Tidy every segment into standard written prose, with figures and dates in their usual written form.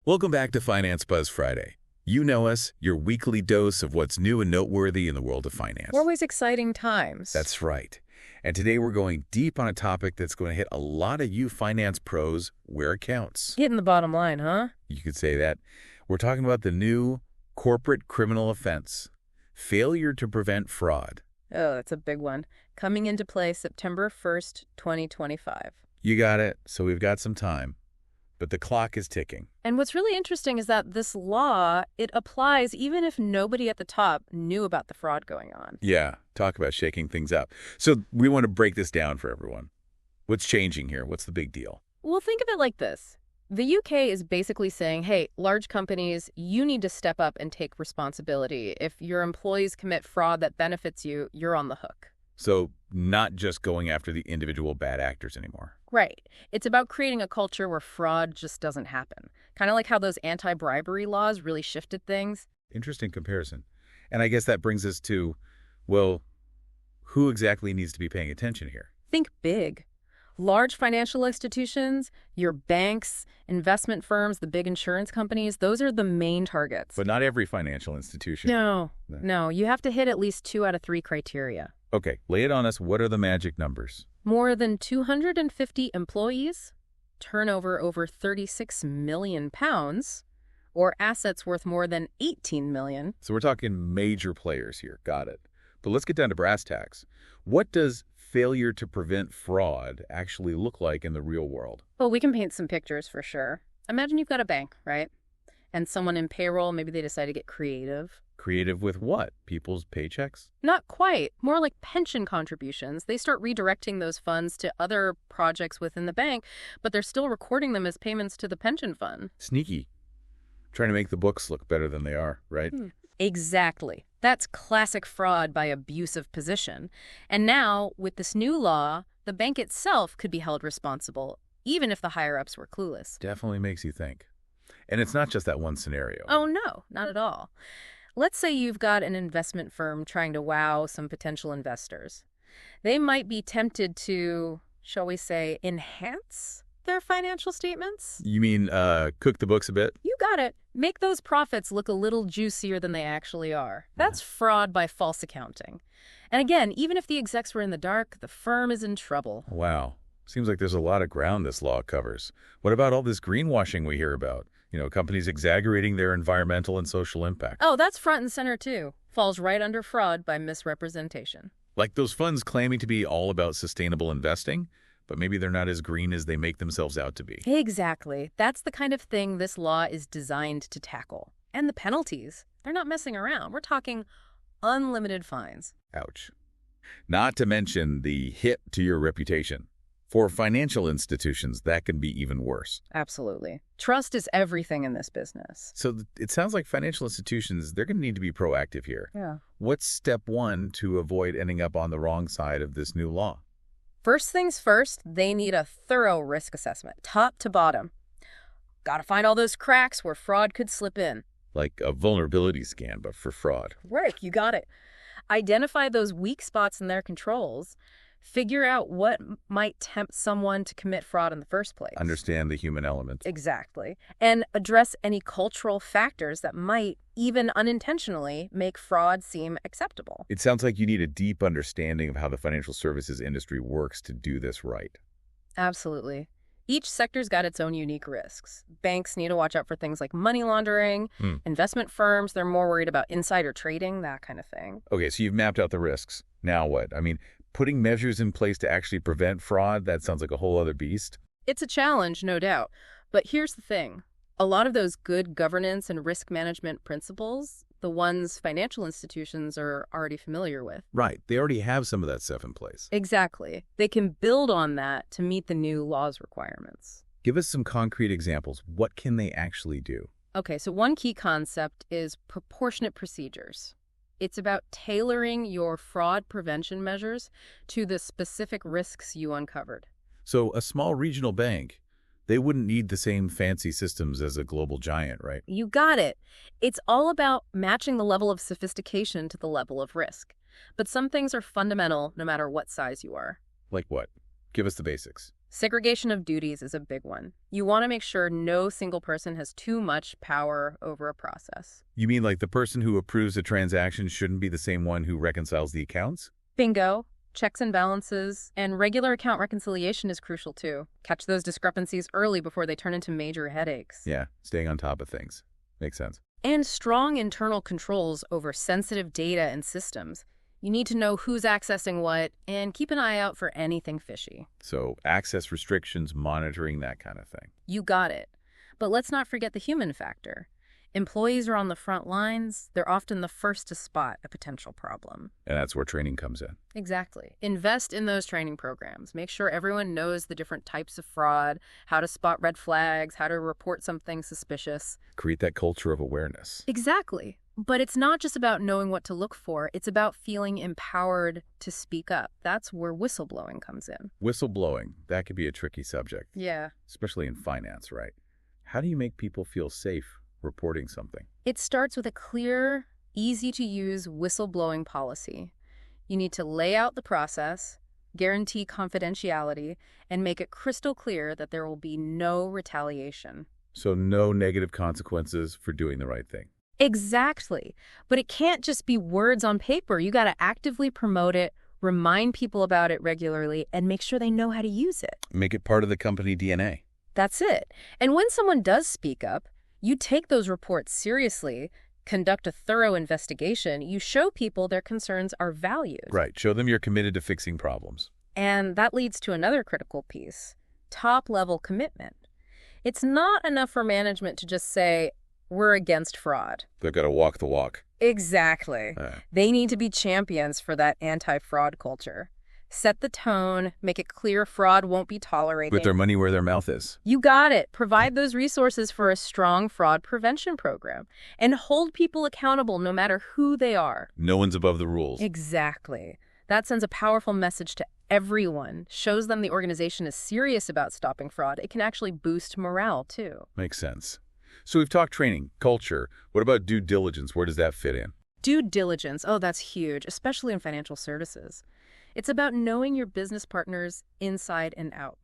Welcome back to Finance Buzz Friday. You know us, your weekly dose of what's new and noteworthy in the world of finance. Always exciting times. That's right. And today we're going deep on a topic that's going to hit a lot of you finance pros where it counts. Hitting the bottom line, huh? You could say that. We're talking about the new corporate criminal offense, failure to prevent fraud. Oh, that's a big one. Coming into play September 1st, 2025. You got it. So we've got some time. But the clock is ticking. And what's really interesting is that this law, it applies even if nobody at the top knew about the fraud going on. Yeah, talk about shaking things up. So we want to break this down for everyone. What's changing here? What's the big deal? Well, think of it like this. The UK is basically saying, hey, large companies, you need to step up and take responsibility. If your employees commit fraud that benefits you, you're on the hook. So not just going after the individual bad actors anymore. Right. It's about creating a culture where fraud just doesn't happen. Kind of like how those anti-bribery laws really shifted things. Interesting comparison. And I guess that brings us to, well, who exactly needs to be paying attention here? Think big. Large financial institutions, your banks, investment firms, the big insurance companies, those are the main targets. But not every financial institution. No. You have to hit at least 2 out of 3 criteria. Okay, lay it on us. What are the magic numbers? More than 250 employees, turnover over £36 million, or assets worth more than $18 million. So we're talking major players here. Got it. But let's get down to brass tacks. What does failure to prevent fraud actually look like in the real world? Well, we can paint some pictures for sure. Imagine you've got a bank, right? And someone in payroll, maybe they decide to get creative. Creative with what? People's paychecks? Not quite. More like pension contributions. They start redirecting those funds to other projects within the bank, but they're still recording them as payments to the pension fund. Sneaky. Trying to make the books look better than they are, right? Exactly. That's classic fraud by abuse of position. And now, with this new law, the bank itself could be held responsible, even if the higher-ups were clueless. Definitely makes you think. And it's not just that one scenario. Oh, no, not at all. Let's say you've got an investment firm trying to wow some potential investors. They might be tempted to, shall we say, enhance their financial statements? You mean cook the books a bit? You got it. Make those profits look a little juicier than they actually are. That's fraud by false accounting. And again, even if the execs were in the dark, the firm is in trouble. Wow. Seems like there's a lot of ground this law covers. What about all this greenwashing we hear about? You know, companies exaggerating their environmental and social impact. Oh, that's front and center, too. Falls right under fraud by misrepresentation. Like those funds claiming to be all about sustainable investing, but maybe they're not as green as they make themselves out to be. Exactly. That's the kind of thing this law is designed to tackle. And the penalties, they're not messing around. We're talking unlimited fines. Ouch. Not to mention the hit to your reputation. For financial institutions, that can be even worse. Absolutely. Trust is everything in this business. So it sounds like financial institutions, they're going to need to be proactive here. Yeah. What's step one to avoid ending up on the wrong side of this new law? First things first, they need a thorough risk assessment, top to bottom. Gotta find all those cracks where fraud could slip in. Like a vulnerability scan, but for fraud. Right, you got it. Identify those weak spots in their controls. Figure out what might tempt someone to commit fraud in the first place. Understand the human element. Exactly. And address any cultural factors that might, even unintentionally, make fraud seem acceptable. It sounds like you need a deep understanding of how the financial services industry works to do this right. Absolutely. Each sector's got its own unique risks. Banks need to watch out for things like money laundering. Investment firms, they're more worried about insider trading, that kind of thing. Okay, so you've mapped out the risks. Now what? I mean, putting measures in place to actually prevent fraud, that sounds like a whole other beast. It's a challenge, no doubt. But here's the thing. A lot of those good governance and risk management principles, the ones financial institutions are already familiar with. Right. They already have some of that stuff in place. Exactly. They can build on that to meet the new law's requirements. Give us some concrete examples. What can they actually do? Okay, so one key concept is proportionate procedures. It's about tailoring your fraud prevention measures to the specific risks you uncovered. So a small regional bank, they wouldn't need the same fancy systems as a global giant, right? You got it. It's all about matching the level of sophistication to the level of risk. But some things are fundamental no matter what size you are. Like what? Give us the basics. Segregation of duties is a big one. You want to make sure no single person has too much power over a process. You mean like the person who approves a transaction shouldn't be the same one who reconciles the accounts? Bingo. Checks and balances, and regular account reconciliation is crucial too. Catch those discrepancies early before they turn into major headaches. Yeah, staying on top of things. Makes sense. And strong internal controls over sensitive data and systems. You need to know who's accessing what and keep an eye out for anything fishy. So access restrictions, monitoring, that kind of thing. You got it. But let's not forget the human factor. Employees are on the front lines. They're often the first to spot a potential problem. And that's where training comes in. Exactly. Invest in those training programs. Make sure everyone knows the different types of fraud, how to spot red flags, how to report something suspicious. Create that culture of awareness. Exactly. But it's not just about knowing what to look for. It's about feeling empowered to speak up. That's where whistleblowing comes in. Whistleblowing, that could be a tricky subject. Yeah. Especially in finance, right? How do you make people feel safe reporting something? It starts with a clear, easy-to-use whistleblowing policy. You need to lay out the process, guarantee confidentiality, and make it crystal clear that there will be no retaliation. So no negative consequences for doing the right thing. Exactly. But it can't just be words on paper. You got to actively promote it, remind people about it regularly, and make sure they know how to use it. Make it part of the company DNA. That's it. And when someone does speak up, you take those reports seriously, conduct a thorough investigation, you show people their concerns are valued. Right. Show them you're committed to fixing problems. And that leads to another critical piece, top-level commitment. It's not enough for management to just say, we're against fraud. They've got to walk the walk. Exactly. They need to be champions for that anti-fraud culture. Set the tone, make it clear fraud won't be tolerated. Put their money where their mouth is. You got it. Provide those resources for a strong fraud prevention program. And hold people accountable no matter who they are. No one's above the rules. Exactly. That sends a powerful message to everyone. Shows them the organization is serious about stopping fraud. It can actually boost morale, too. Makes sense. So we've talked training, culture. What about due diligence? Where does that fit in? Due diligence. Oh, that's huge, especially in financial services. It's about knowing your business partners inside and out.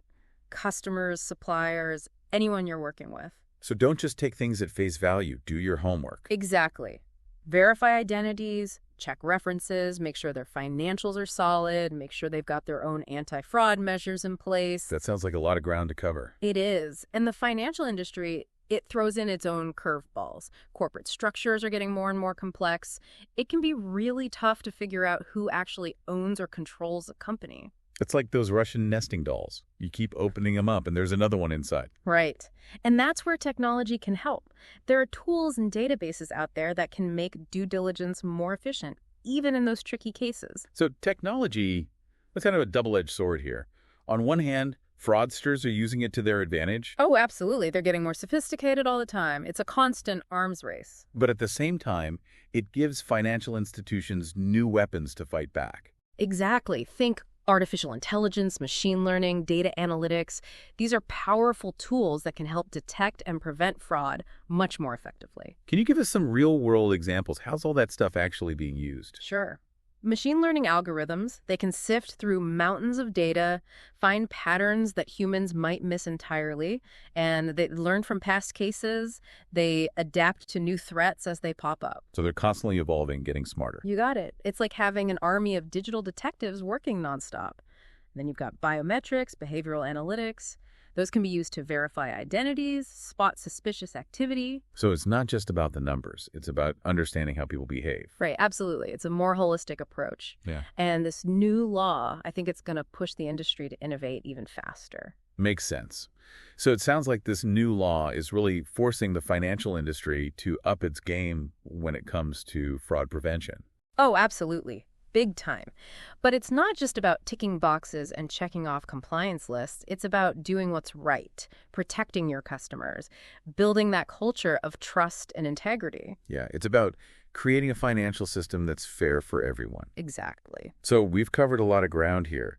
Customers, suppliers, anyone you're working with. So don't just take things at face value. Do your homework. Exactly. Verify identities, check references, make sure their financials are solid, make sure they've got their own anti-fraud measures in place. That sounds like a lot of ground to cover. It is. And the financial industry, it throws in its own curveballs. Corporate structures are getting more and more complex. It can be really tough to figure out who actually owns or controls a company. It's like those Russian nesting dolls. You keep opening them up and there's another one inside. Right. And that's where technology can help. There are tools and databases out there that can make due diligence more efficient, even in those tricky cases. So technology, that's kind of a double-edged sword here. On one hand, fraudsters are using it to their advantage. Oh, absolutely. They're getting more sophisticated all the time. It's a constant arms race. But at the same time, it gives financial institutions new weapons to fight back. Exactly. Think artificial intelligence, machine learning, data analytics. These are powerful tools that can help detect and prevent fraud much more effectively. Can you give us some real-world examples? How's all that stuff actually being used? Sure. Machine learning algorithms, they can sift through mountains of data, find patterns that humans might miss entirely, and they learn from past cases. They adapt to new threats as they pop up. So they're constantly evolving, getting smarter. You got it. It's like having an army of digital detectives working nonstop. And then you've got biometrics, behavioral analytics. Those can be used to verify identities, spot suspicious activity. So it's not just about the numbers. It's about understanding how people behave. Right, absolutely. It's a more holistic approach. Yeah. And this new law, I think it's going to push the industry to innovate even faster. Makes sense. So it sounds like this new law is really forcing the financial industry to up its game when it comes to fraud prevention. Oh, absolutely. Big time. But it's not just about ticking boxes and checking off compliance lists. It's about doing what's right, protecting your customers, building that culture of trust and integrity. Yeah, it's about creating a financial system that's fair for everyone. Exactly. So we've covered a lot of ground here.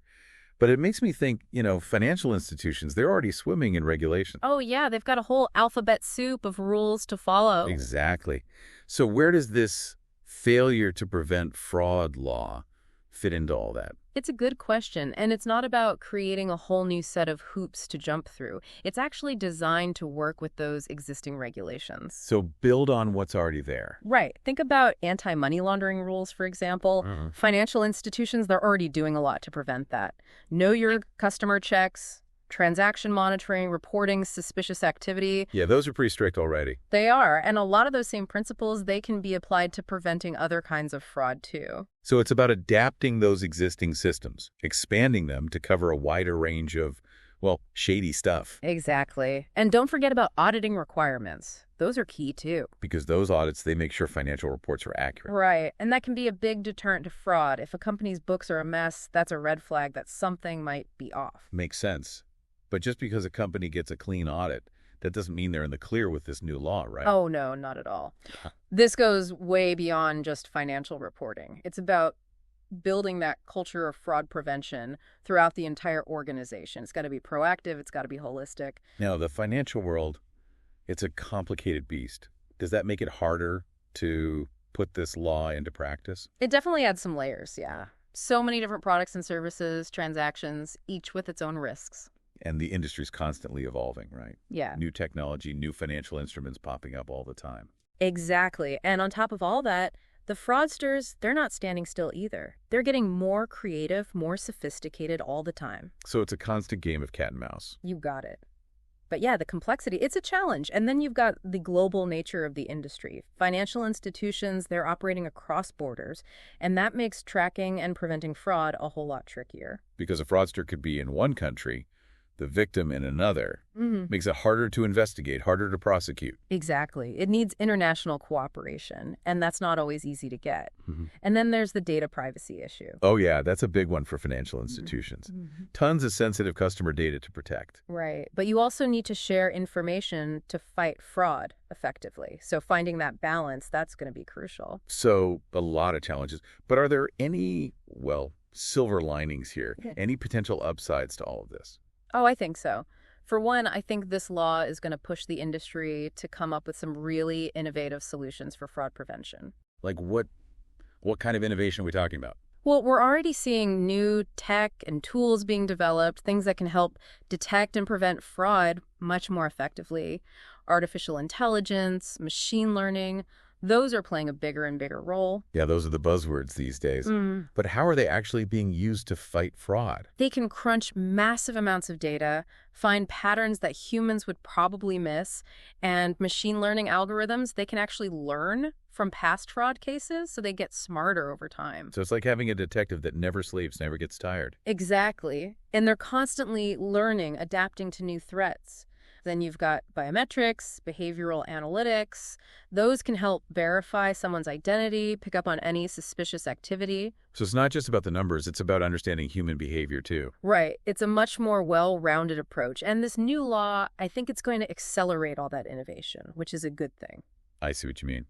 But it makes me think, financial institutions, they're already swimming in regulation. Oh, yeah. They've got a whole alphabet soup of rules to follow. Exactly. So where does this failure to prevent fraud law fit into all that? It's a good question, and it's not about creating a whole new set of hoops to jump through. It's actually designed to work with those existing regulations. So build on what's already there. Right. Think about anti-money laundering rules, for example. Financial institutions, they're already doing a lot to prevent that. Know your customer checks, transaction monitoring, reporting suspicious activity. Yeah, those are pretty strict already. They are, and a lot of those same principles, they can be applied to preventing other kinds of fraud, too. So it's about adapting those existing systems, expanding them to cover a wider range of, well, shady stuff. Exactly. And don't forget about auditing requirements. Those are key, too. Because those audits, they make sure financial reports are accurate. Right. And that can be a big deterrent to fraud. If a company's books are a mess, that's a red flag that something might be off. Makes sense. But just because a company gets a clean audit, that doesn't mean they're in the clear with this new law, right? Oh, no, not at all. This goes way beyond just financial reporting. It's about building that culture of fraud prevention throughout the entire organization. It's got to be proactive. It's got to be holistic. Now, the financial world, it's a complicated beast. Does that make it harder to put this law into practice? It definitely adds some layers, yeah. So many different products and services, transactions, each with its own risks. And the industry's constantly evolving, right? Yeah. New technology, new financial instruments popping up all the time. Exactly. And on top of all that, the fraudsters, they're not standing still either. They're getting more creative, more sophisticated all the time. So it's a constant game of cat and mouse. You got it. But yeah, the complexity, it's a challenge. And then you've got the global nature of the industry. Financial institutions, they're operating across borders, and that makes tracking and preventing fraud a whole lot trickier. Because a fraudster could be in one country, the victim in another. Makes it harder to investigate, harder to prosecute. Exactly. It needs international cooperation, and that's not always easy to get. And then there's the data privacy issue. Oh, yeah, that's a big one for financial institutions. Tons of sensitive customer data to protect. Right. But you also need to share information to fight fraud effectively. So finding that balance, that's going to be crucial. So a lot of challenges. But are there any, well, silver linings here? Any potential upsides to all of this? Oh, I think so. For one, I think this law is going to push the industry to come up with some really innovative solutions for fraud prevention. Like what kind of innovation are we talking about? Well, we're already seeing new tech and tools being developed, things that can help detect and prevent fraud much more effectively. Artificial intelligence, machine learning, those are playing a bigger and bigger role. Yeah, those are the buzzwords these days. But how are they actually being used to fight fraud? They can crunch massive amounts of data, find patterns that humans would probably miss, and machine learning algorithms, they can actually learn from past fraud cases, so they get smarter over time. So it's like having a detective that never sleeps, never gets tired. Exactly. And they're constantly learning, adapting to new threats. Then you've got biometrics, behavioral analytics. Those can help verify someone's identity, pick up on any suspicious activity. So it's not just about the numbers, it's about understanding human behavior too. Right. It's a much more well-rounded approach. And this new law, I think it's going to accelerate all that innovation, which is a good thing. I see what you mean.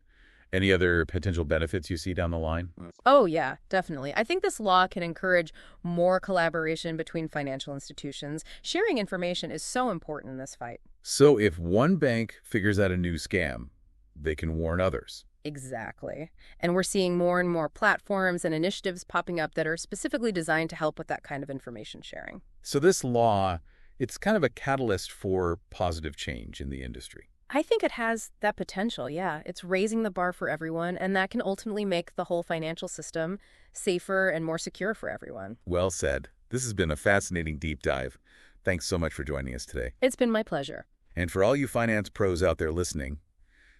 Any other potential benefits you see down the line? Oh, yeah, definitely. I think this law can encourage more collaboration between financial institutions. Sharing information is so important in this fight. So if one bank figures out a new scam, they can warn others. Exactly. And we're seeing more and more platforms and initiatives popping up that are specifically designed to help with that kind of information sharing. So this law, it's kind of a catalyst for positive change in the industry. I think it has that potential, yeah. It's raising the bar for everyone, and that can ultimately make the whole financial system safer and more secure for everyone. Well said. This has been a fascinating deep dive. Thanks so much for joining us today. It's been my pleasure. And for all you finance pros out there listening,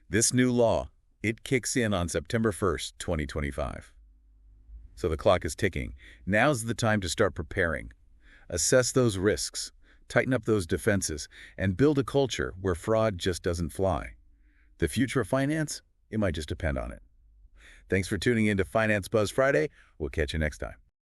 this new law, it kicks in on September 1st, 2025. So the clock is ticking. Now's the time to start preparing. Assess those risks. Tighten up those defenses, and build a culture where fraud just doesn't fly. The future of finance, it might just depend on it. Thanks for tuning in to Finance Buzz Friday. We'll catch you next time.